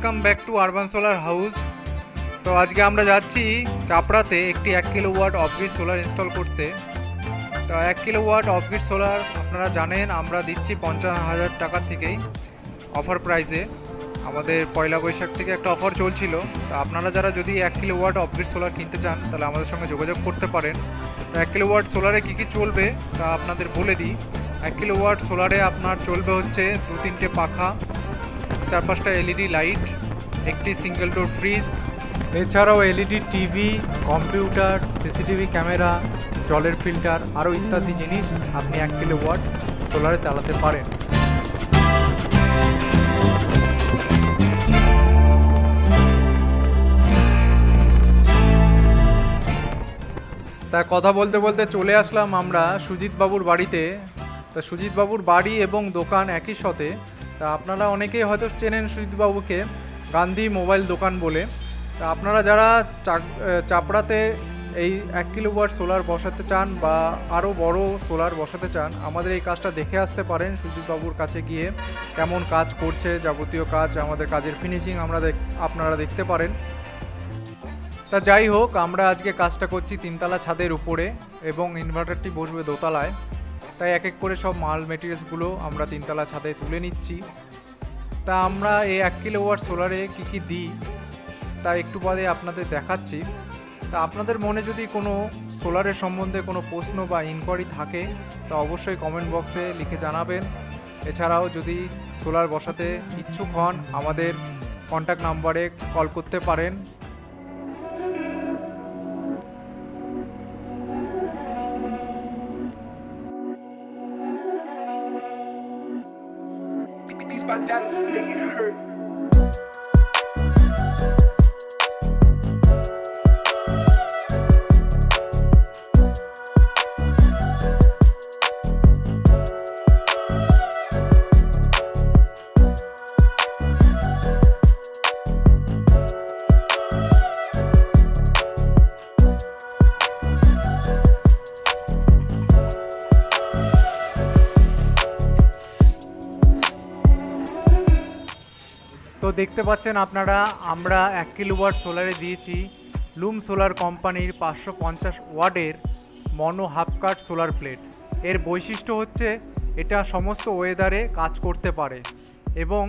Welcome back to urban solar house. তো আজকে আমরা যাচ্ছি চাপড়াতে একটি 1 কিলোওয়াট অফগ্রিড সোলার ইনস্টল করতে। তো 1 কিলোওয়াট অফগ্রিড সোলার আপনারা জানেন আমরা দিচ্ছি 50,000 টাকা থেকেই অফার প্রাইসে। আমাদের পয়লা বৈশাখ থেকে একটা অফার চলছিল। তো আপনারা যারা যদি 1 কিলোওয়াট অফগ্রিড সোলার কিনতে চান তাহলে আমাদের সঙ্গে যোগাযোগ করতে পারেন। তো 1 কিলোওয়াট সোলারে কী কী চলবে তা আপনাদের বলে দিই। 1 কিলোওয়াট সোলারে আপনার চলবে হচ্ছে 2-3টে পাখা, 4-5টা এলইডি লাইট, একটি সিঙ্গেল ডোর ফ্রিজ, এছাড়াও LED TV, computer, CCTV camera, জলের ফিল্টার আরও ইত্যাদি জিনিস আপনি 1 কিলোওয়াট সোলারে চালাতে পারেন। তা কথা বলতে বলতে চলে আসলাম আমরা সুজিত বাবুর বাড়িতে। তা সুজিত বাবুর বাড়ি এবং দোকান একই সাথে। তা আপনারা অনেকেই হয়তো চেনেন সুজিতবাবুকে গান্ধী মোবাইল দোকান বলে। তা আপনারা যারা চাপড়াতে এই 1 কিলোওয়াট সোলার বসাতে চান বা আরও বড় সোলার বসাতে চান, আমাদের এই কাজটা দেখে আসতে পারেন সুজিতবাবুর কাছে গিয়ে। কেমন কাজ করছে, যাবতীয় কাজ, আমাদের কাজের ফিনিশিং আপনারা দেখতে পারেন। তা যাই হোক, আমরা আজকে কাজটা করছি 3তলা ছাদের উপরে এবং ইনভার্টারটি বসবে দোতলায়। তাই এক এক করে সব মাল মেটেরিয়ালসগুলো আমরা 3তলা ছাদে তুলে নিচ্ছি। তা আমরা এই 1 কিলোওয়াট সোলারে কী কী দিই তা একটু বাদে আপনাদের দেখাচ্ছি। তা আপনাদের মনে যদি কোনো সোলারের সম্বন্ধে কোনো প্রশ্ন বা ইনকোয়ারি থাকে তা অবশ্যই কমেন্ট বক্সে লিখে জানাবেন। এছাড়াও যদি সোলার বসাতে ইচ্ছুক হন আমাদের কন্ট্যাক্ট নাম্বারে কল করতে পারেন। My dad's make it hurt. তো দেখতে পাচ্ছেন আপনারা আমরা 1 কিলোওয়াট সোলারে দিয়েছি লুম সোলার কোম্পানির 550 ওয়াটের মনো হাফ কাট সোলার প্লেট। এর বৈশিষ্ট্য হচ্ছে এটা সমস্ত ওয়েদারে কাজ করতে পারে এবং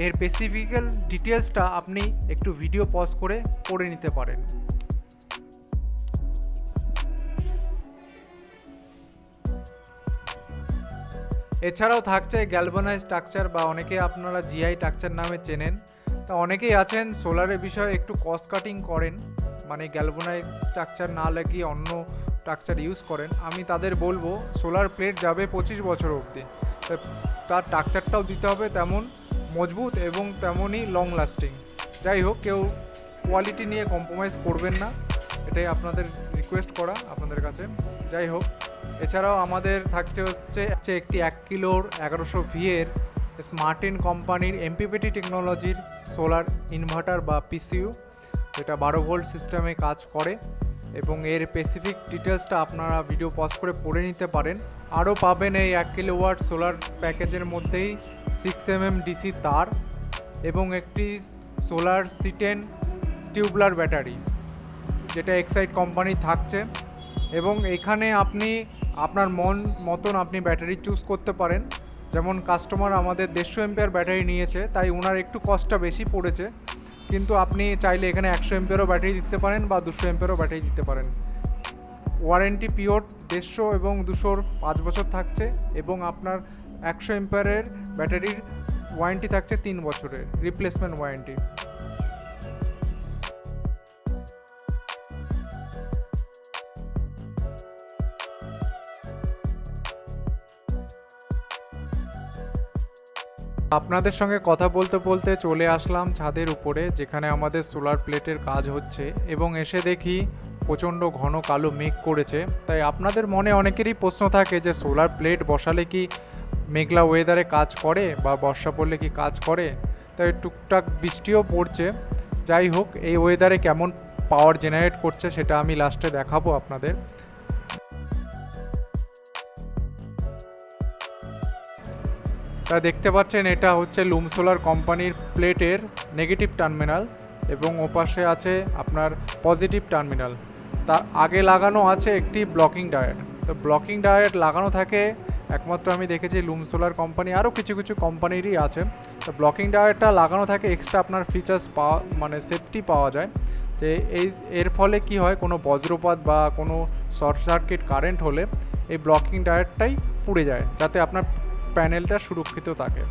এর স্পেসিফিক্যাল ডিটেলসটা আপনি একটু ভিডিও পজ করে পড়ে নিতে পারেন। এছাড়াও থাকছে গ্যালভানাইজ স্ট্রাকচার বা অনেকে আপনারা জিআই স্ট্রাকচার নামে চেনেন। তা অনেকেই আছেন সোলারের বিষয়ে একটু কস্ট কাটিং করেন, মানে গ্যালভানাইজ স্ট্রাকচার না লাগিয়ে অন্য স্ট্রাকচার ইউজ করেন। আমি তাদের বলবো সোলার প্লেট যাবে 25 বছর অবধি। তার স্ট্রাকচারটাও দিতে হবে তেমন মজবুত এবং তেমনই লং লাস্টিং। যাই হোক, কেউ কোয়ালিটি নিয়ে কম্প্রোমাইজ করবেন না, এটাই আপনাদের রিকোয়েস্ট করা আপনাদের কাছে। যাই হোক, এছাড়াও আমাদের থাকছে হচ্ছে একটি 1 কিলোর 1100 ভিএর স্মার্টিন কোম্পানির এমপিপিটি টেকনোলজির সোলার ইনভার্টার বা পিসিইউ, যেটা 12 ভোল্ট সিস্টেমে কাজ করে এবং এর স্পেসিফিক ডিটেলসটা আপনারা ভিডিও পজ করে পড়ে নিতে পারেন। আরও পাবেন এই 1 কিলোওয়াট সোলার প্যাকেজের মধ্যেই 6mm ডিসি তার এবং একটি সোলার C10 টিউবলার ব্যাটারি, যেটা এক্সাইড কোম্পানি থাকছে। এবং এখানে আপনি আপনার মতন আপনি ব্যাটারি চুজ করতে পারেন। যেমন কাস্টমার আমাদের 150 এম্পিয়ার ব্যাটারি নিয়েছে, তাই ওনার একটু কস্টটা বেশি পড়েছে, কিন্তু আপনি চাইলে এখানে 100 এম্পিয়ারও ব্যাটারি দিতে পারেন বা 200 এম্পিয়ারও ব্যাটারি দিতে পারেন। ওয়ারেন্টি পিরিয়ড 150 এবং 200 5 বছর থাকছে এবং আপনার 100 এম্পিয়ারের ব্যাটারির ওয়ারেন্টি থাকছে 3 বছরের রিপ্লেসমেন্ট ওয়ারেন্টি। আপনাদের সঙ্গে কথা বলতে বলতে চলে আসলাম ছাদের উপরে, যেখানে আমাদের সোলার প্লেটের কাজ হচ্ছে এবং এসে দেখি প্রচণ্ড ঘন কালো মেঘ করেছে। তাই আপনাদের মনে অনেকেরই প্রশ্ন থাকে যে সোলার প্লেট বসালে কি মেঘলা ওয়েদারে কাজ করে বা বর্ষা পড়লে কি কাজ করে। তাই টুকটাক বৃষ্টিও পড়ছে। যাই হোক, এই ওয়েদারে কেমন পাওয়ার জেনারেট করছে সেটা আমি লাস্টে দেখাবো আপনাদের। তা দেখতে পাচ্ছেন এটা হচ্ছে লুম সোলার কোম্পানির প্লেটের নেগেটিভ টার্মিনাল এবং ওপাশে আছে আপনার পজিটিভ টার্মিনাল। তার আগে লাগানো আছে একটি ব্লকিং ডায়োড। তো ব্লকিং ডায়োড লাগানো থাকে একমাত্র আমি দেখেছি লুম সোলার কোম্পানি, আরও কিছু কিছু কোম্পানিরই আছে। তো ব্লকিং ডায়োডটা লাগানো থাকে এক্সট্রা আপনার ফিচার্স পাওয়া মানে সেফটি পাওয়া যায়, যে এর ফলে কি হয়, কোনো বজ্রপাত বা কোনো শর্ট সার্কিট কারেন্ট হলে এই ব্লকিং ডায়োডটাই পুড়ে যায়, যাতে আপনার প্যানেলটা সুরক্ষিত থাকে।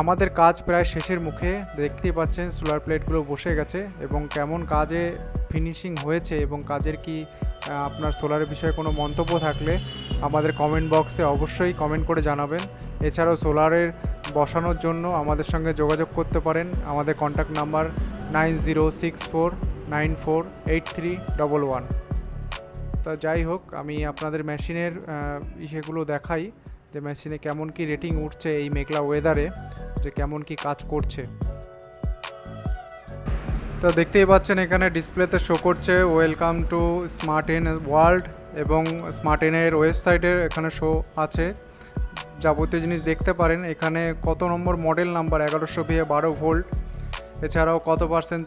আমাদের কাজ প্রায় শেষের মুখে, দেখতেই পাচ্ছেন সোলার প্লেটগুলো বসে গেছে এবং কেমন কাজে ফিনিশিং হয়েছে এবং কাজের কি আপনার সোলারের বিষয়ে কোনো মন্তব্য থাকলে আমাদের কমেন্ট বক্সে অবশ্যই কমেন্ট করে জানাবেন। এছাড়াও সোলারের বসানোর জন্য আমাদের সঙ্গে যোগাযোগ করতে পারেন। আমাদের কন্ট্যাক্ট নাম্বার 9064948311। তা যাই হোক, আমি আপনাদের মেশিনের ইসেগুলো দেখাই যে মেশিনে কেমন কি রেটিং উঠছে এই মেঘলা ওয়েদারে, যে কেমন কি কাজ করছে। তো দেখতেই পাচ্ছেন এখানে ডিসপ্লেতে শো করছে welcome to smart N world, এবং স্মার্ট এনের ওয়েবসাইটের এখানে শো আছে, যাবতীয় জিনিস দেখতে পারেন। এখানে কত নম্বর মডেল নাম্বার 1100V 12 ভোল্ট, এছাড়াও কত পার্সেন্ট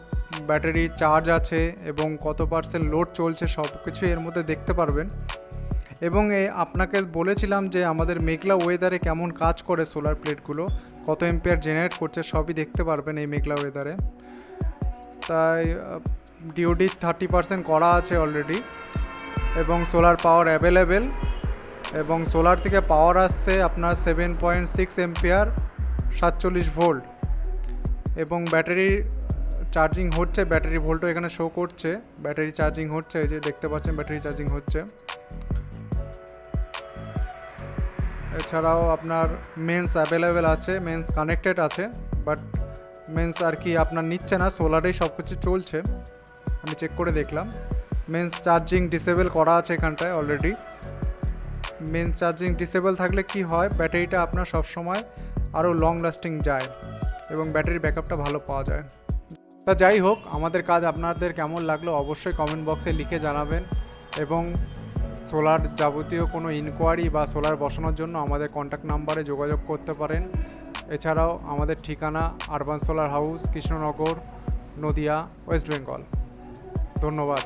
ব্যাটারি চার্জ আছে এবং কত পার্সেন্ট লোড চলছে, সব কিছু এর মধ্যে দেখতে পারবেন। এবং আপনাকে বলেছিলাম যে আমাদের মেঘলা ওয়েদারে কেমন কাজ করে সোলার প্লেটগুলো, কত এম্পিয়ার জেনারেট করছে, সবই দেখতে পারবেন এই মেঘলা ওয়েদারে। তাই ডিওডি 30% করা আছে অলরেডি, এবং সোলার পাওয়ার অ্যাভেলেবেল, এবং সোলার থেকে পাওয়ার আসছে আপনার 7.6 এম্পিয়ার 47 ভোল্ট, এবং ব্যাটারি চার্জিং হচ্ছে, ব্যাটারি ভোল্টও এখানে শো করছে, ব্যাটারি চার্জিং হচ্ছে, এই যে দেখতে পাচ্ছেন ব্যাটারি চার্জিং হচ্ছে। এছাড়াও আপনার মেন্স অ্যাভেলেবেল আছে, মেন্স কানেক্টেড আছে, বাট মেন্স আর কি আপনার নিচ্ছে না, সোলারেই সব কিছু চলছে, আমি চেক করে দেখলাম। মেন্স চার্জিং ডিসেবল করা আছে এখানটায় অলরেডি। মেন্স চার্জিং ডিসেবল থাকলে কি হয়, ব্যাটারিটা আপনার সবসময় আরও লং লাস্টিং যায় এবং ব্যাটারি ব্যাকআপটা ভালো পাওয়া যায়। তা যাই হোক, আমাদের কাজ আপনাদের কেমন লাগলো অবশ্যই কমেন্ট বক্সে লিখে জানাবেন, এবং সোলার যাবতীয় কোনো ইনকোয়ারি বা সোলার বসানোর জন্য আমাদের কন্ট্যাক্ট নাম্বারে যোগাযোগ করতে পারেন। এছাড়াও আমাদের ঠিকানা urban solar house, Krishnanagar, Nadia, West Bengal. ধন্যবাদ।